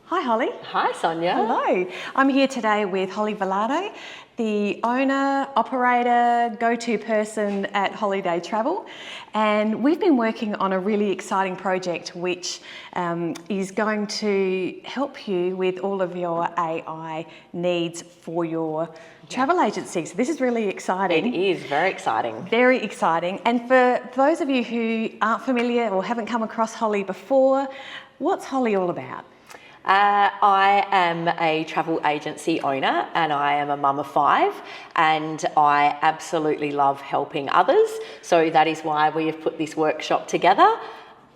Hi Holly. Hi Sonja. Hello. I'm here today with Holly Velardo, the owner, operator, go-to person at HollyDay Travel, and we've been working on a really exciting project which is going to help you with all of your AI needs for your travel agency. So this is really exciting. It is very exciting. Very exciting. And for those of you who aren't familiar or haven't come across Holly before, what's Holly all about? I am a travel agency owner and I am a mum of 5, and I absolutely love helping others. So that is why we have put this workshop together.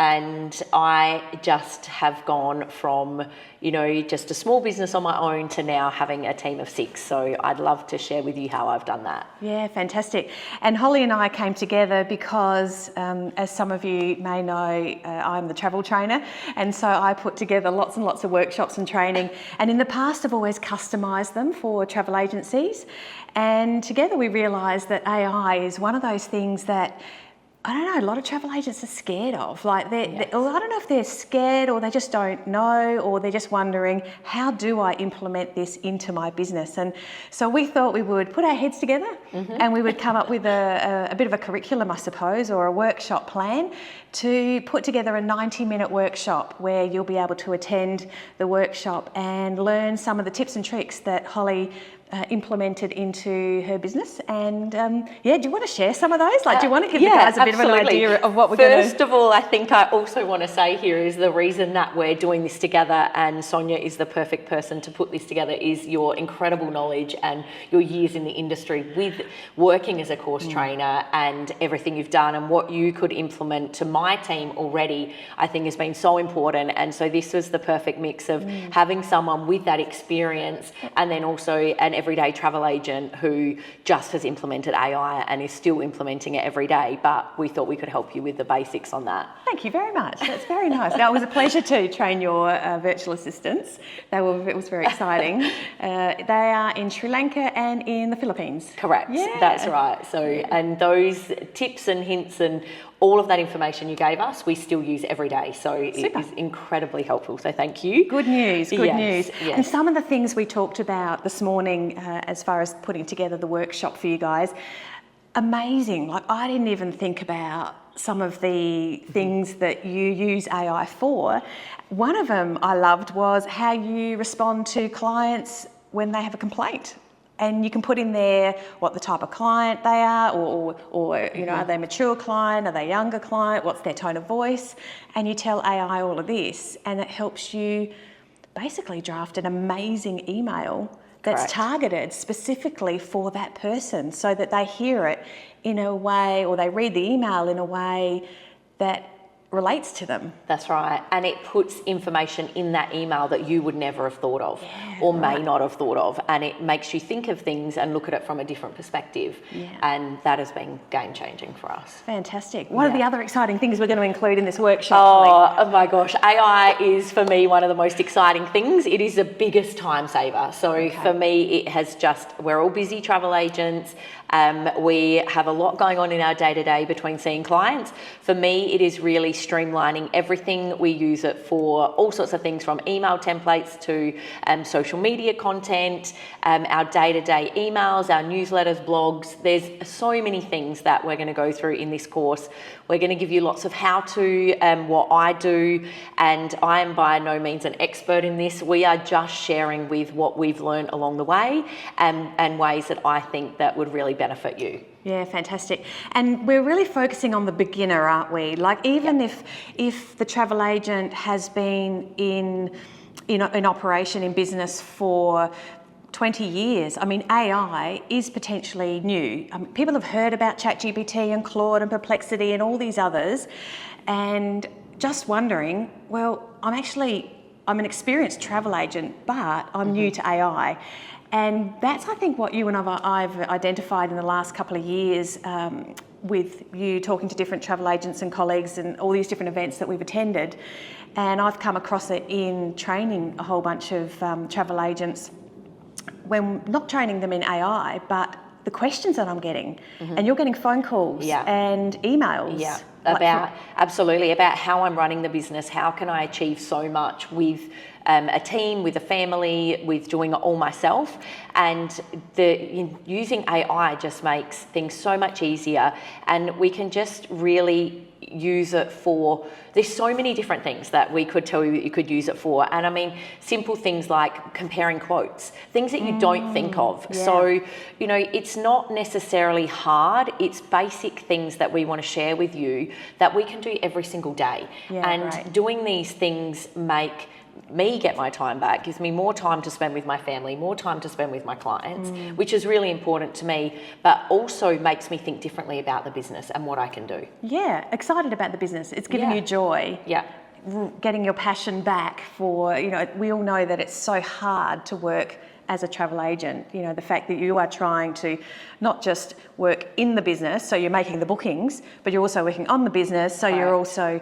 And I just have gone from, just a small business on my own to now having a team of 6. So I'd love to share with you how I've done that. Yeah, fantastic. And Holly and I came together because, as some of you may know, I'm the travel trainer. And so I put together lots and lots of workshops and training. And in the past, I've always customised them for travel agencies. And together we realised that AI is one of those things that I don't know, a lot of travel agents are scared of. Like, I don't know if they're scared or they just don't know, or they're just wondering, how do I implement this into my business? And so we thought we would put our heads together and we would come up with a bit of a curriculum, I suppose, or a workshop plan to put together a 90-minute workshop where you'll be able to attend the workshop and learn some of the tips and tricks that Holly implemented into her business. And do you want to share some of those? Do you want to give the guys a bit of an idea of what we're going to... First of all, I think I also want to say here is the reason that we're doing this together, and Sonja is the perfect person to put this together, is your incredible knowledge and your years in the industry with working as a course trainer and everything you've done and what you could implement to my team already, I think has been so important. And so this was the perfect mix of having someone with that experience and then also an everyday travel agent who just has implemented AI and is still implementing it every day, but we thought we could help you with the basics on that. Thank you very much. That's very nice. Now, it was a pleasure to train your virtual assistants. It was very exciting. They are in Sri Lanka and in the Philippines. Correct. Yeah. That's right. So, and those tips and hints and all of that information you gave us, we still use every day. So it is incredibly helpful. So thank you. Good news, good news. Yes. And some of the things we talked about this morning as far as putting together the workshop for you guys, amazing. I didn't even think about some of the things that you use AI for. One of them I loved was how you respond to clients when they have a complaint. And you can put in there what the type of client they are, or are they a mature client, are they a younger client, what's their tone of voice, and you tell AI all of this, and it helps you basically draft an amazing email that's targeted specifically for that person, so that they hear it in a way, or they read the email in a way that relates to them. That's right. And it puts information in that email that you would never have thought of or may not have thought of. And it makes you think of things and look at it from a different perspective. Yeah. And that has been game changing for us. Fantastic. What are the other exciting things we're going to include in this workshop? Oh my gosh. AI is for me one of the most exciting things. It is the biggest time saver. So for me, it has we're all busy travel agents. We have a lot going on in our day-to-day between seeing clients. For me, it is really streamlining everything. We use it for all sorts of things, from email templates to social media content, our day-to-day emails, our newsletters, blogs. There's so many things that we're going to go through in this course. We're going to give you lots of how-to, what I do, and I am by no means an expert in this. We are just sharing with what we've learned along the way and ways that I think that would really benefit you. Yeah, fantastic. And we're really focusing on the beginner, aren't we? Even if the travel agent has been in operation, in business for 20 years. I mean, AI is potentially new. People have heard about ChatGPT and Claude and Perplexity and all these others, and just wondering, well, I'm an experienced travel agent, but I'm new to AI. And that's, I think, what you and I've identified in the last couple of years with you talking to different travel agents and colleagues and all these different events that we've attended. And I've come across it in training a whole bunch of travel agents, when not training them in AI, but the questions that I'm getting. And you're getting phone calls and emails. Yeah. Absolutely, about how I'm running the business, how can I achieve so much with a team, with a family, with doing it all myself. And using AI just makes things so much easier, and we can just really use it for, there's so many different things that we could tell you that you could use it for. And I mean, simple things like comparing quotes, things that you don't think of. Yeah. So, you know, it's not necessarily hard, it's basic things that we want to share with you that we can do every single day. Yeah, and right. doing these things make me get my time back, gives me more time to spend with my family, more time to spend with my clients, which is really important to me, but also makes me think differently about the business and what I can do. Yeah, excited about the business. It's giving you joy. Yeah. Getting your passion back for, you know, we all know that it's so hard to work as a travel agent. You know, the fact that you are trying to not just work in the business, so you're making the bookings, but you're also working on the business, so you're also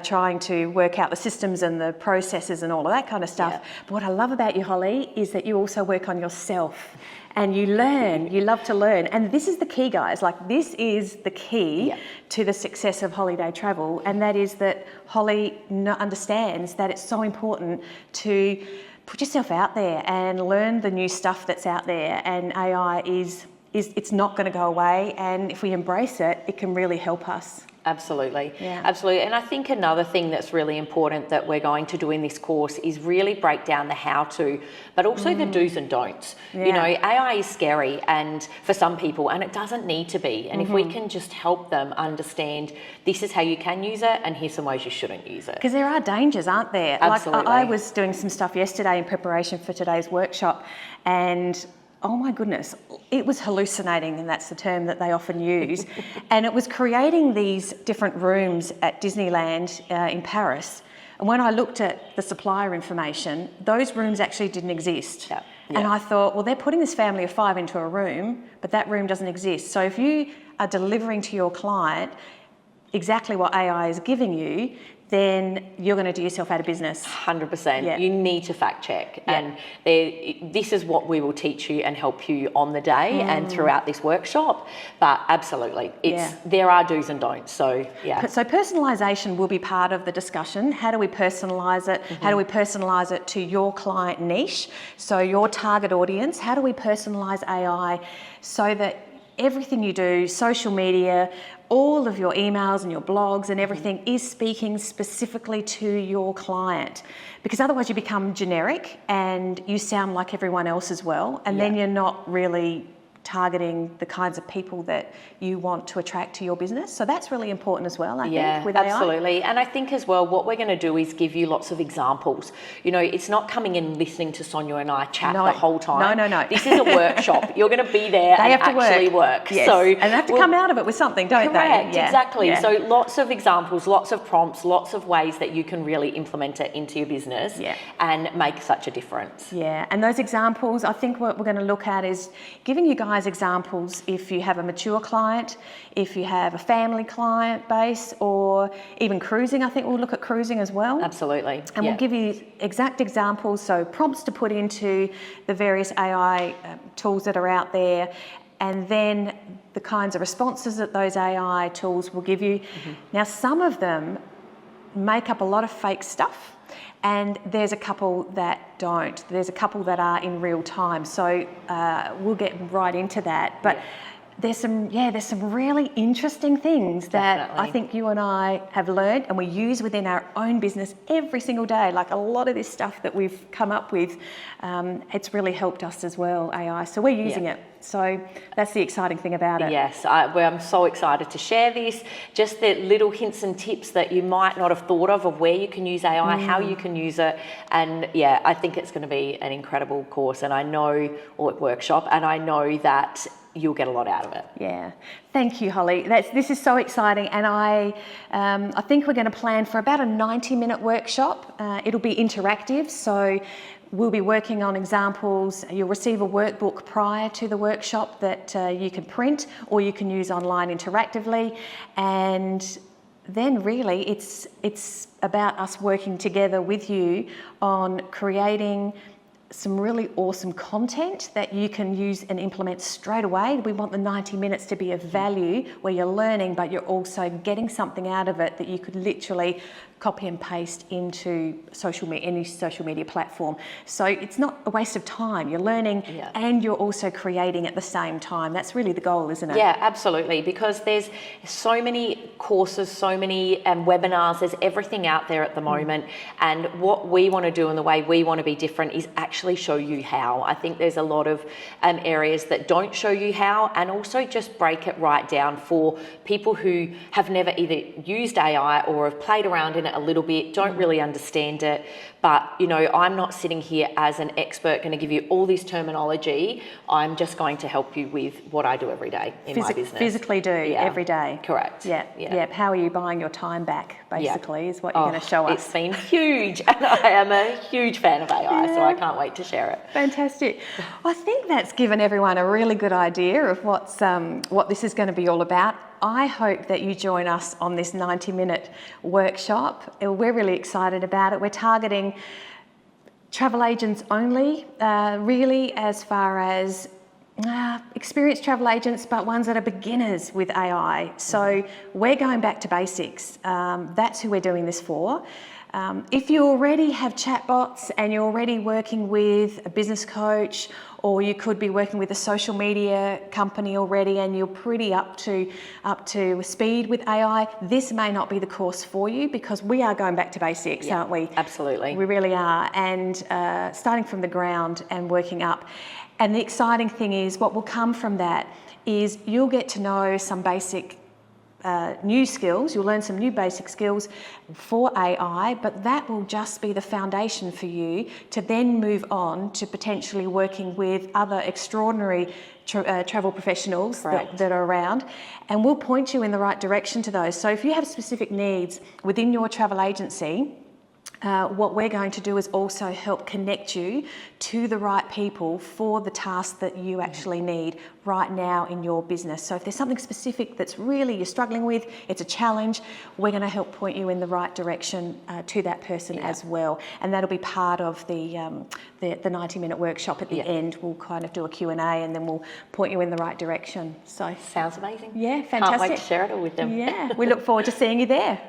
trying to work out the systems and the processes and all of that kind of stuff. Yeah. But what I love about you, Holly, is that you also work on yourself. And you learn, you love to learn. And this is the key, guys. Like, this is the key to the success of HollyDay Travel. And that is that Holly understands that it's so important to put yourself out there and learn the new stuff that's out there. And AI is it's not going to go away. And if we embrace it, it can really help us. Absolutely. Yeah. Absolutely. And I think another thing that's really important that we're going to do in this course is really break down the how to, but also the do's and don'ts. Yeah. You know, AI is scary and for some people, and it doesn't need to be. And if we can just help them understand this is how you can use it and here's some ways you shouldn't use it. Because there are dangers, aren't there? Absolutely. Like, I was doing some stuff yesterday in preparation for today's workshop, and oh my goodness, it was hallucinating, and that's the term that they often use. And it was creating these different rooms at Disneyland in Paris. And when I looked at the supplier information, those rooms actually didn't exist. Yeah. And I thought, well, they're putting this family of 5 into a room, but that room doesn't exist. So if you are delivering to your client exactly what AI is giving you, then you're going to do yourself out of business. 100%. Yeah. You need to fact check. Yeah. And this is what we will teach you and help you on the day and throughout this workshop. But absolutely, there are do's and don'ts. So, yeah. So personalisation will be part of the discussion. How do we personalise it? How do we personalise it to your client niche? So your target audience, how do we personalise AI so that everything you do, social media, all of your emails and your blogs and everything is speaking specifically to your client, because otherwise you become generic and you sound like everyone else as well, and then you're not really targeting the kinds of people that you want to attract to your business. So that's really important as well, I think, with AI. Absolutely. And I think as well, what we're going to do is give you lots of examples. You know, it's not coming in listening to Sonja and I chat the whole time. No. This is a workshop. You're going to be there and actually work. Yes. So, and they have to come out of it with something, don't correct, they? Exactly. Yeah. So lots of examples, lots of prompts, lots of ways that you can really implement it into your business and make such a difference. Yeah, and those examples, I think what we're going to look at is giving you guys examples if you have a mature client, if you have a family client base, or even cruising. I think we'll look at cruising as well. Absolutely. And we'll give you exact examples, so prompts to put into the various AI tools that are out there, and then the kinds of responses that those AI tools will give you. Now, some of them make up a lot of fake stuff, and there's a couple that don't. There's a couple that are in real time, so we'll get right into that. But there's some really interesting things that I think you and I have learned and we use within our own business every single day. Like a lot of this stuff that we've come up with, it's really helped us as well, AI. So we're using it. So that's the exciting thing about it. Yes, I'm so excited to share this. Just the little hints and tips that you might not have thought of where you can use AI, how you can use it. And yeah, I think it's going to be an incredible course, and I know, or workshop, and I know that you'll get a lot out of it. Yeah, thank you, Holly. This is so exciting, and I think we're going to plan for about a 90-minute workshop. It'll be interactive, so we'll be working on examples. You'll receive a workbook prior to the workshop that you can print or you can use online interactively, and then really it's about us working together with you on creating some really awesome content that you can use and implement straight away. We want the 90 minutes to be of value where you're learning, but you're also getting something out of it that you could literally copy and paste into any social media platform. So it's not a waste of time. You're learning and you're also creating at the same time. That's really the goal, isn't it? Yeah, absolutely. Because there's so many courses, so many webinars, there's everything out there at the moment. And what we want to do and the way we want to be different is actually show you how. I think there's a lot of areas that don't show you how, and also just break it right down for people who have never either used AI or have played around in it a little bit, don't really understand it. But, you know, I'm not sitting here as an expert going to give you all this terminology. I'm just going to help you with what I do every day in my business. Physically do every day. Correct. Yeah. How are you buying your time back, basically, is what you're going to show us. It's been huge. And I am a huge fan of AI, so I can't wait to share it. Fantastic. I think that's given everyone a really good idea of what this is going to be all about. I hope that you join us on this 90-minute workshop. We're really excited about it. We're targeting travel agents only, really, as far as experienced travel agents, but ones that are beginners with AI. So we're going back to basics. That's who we're doing this for. If you already have chatbots and you're already working with a business coach, or you could be working with a social media company already and you're pretty up to speed with AI, this may not be the course for you, because we are going back to basics, aren't we? Absolutely. We really are, and starting from the ground and working up. And the exciting thing is, what will come from that is you'll get to know some basic new skills. You'll learn some new basic skills for AI, but that will just be the foundation for you to then move on to potentially working with other extraordinary travel professionals that are around, and we'll point you in the right direction to those. So if you have specific needs within your travel agency, what we're going to do is also help connect you to the right people for the task that you actually need right now in your business. So if there's something specific that's really you're struggling with, it's a challenge, we're going to help point you in the right direction to that person as well. And that'll be part of the 90-minute workshop at the end. We'll kind of do a Q&A and then we'll point you in the right direction. So sounds amazing. Yeah, fantastic. Can't wait to share it all with them. Yeah, we look forward to seeing you there.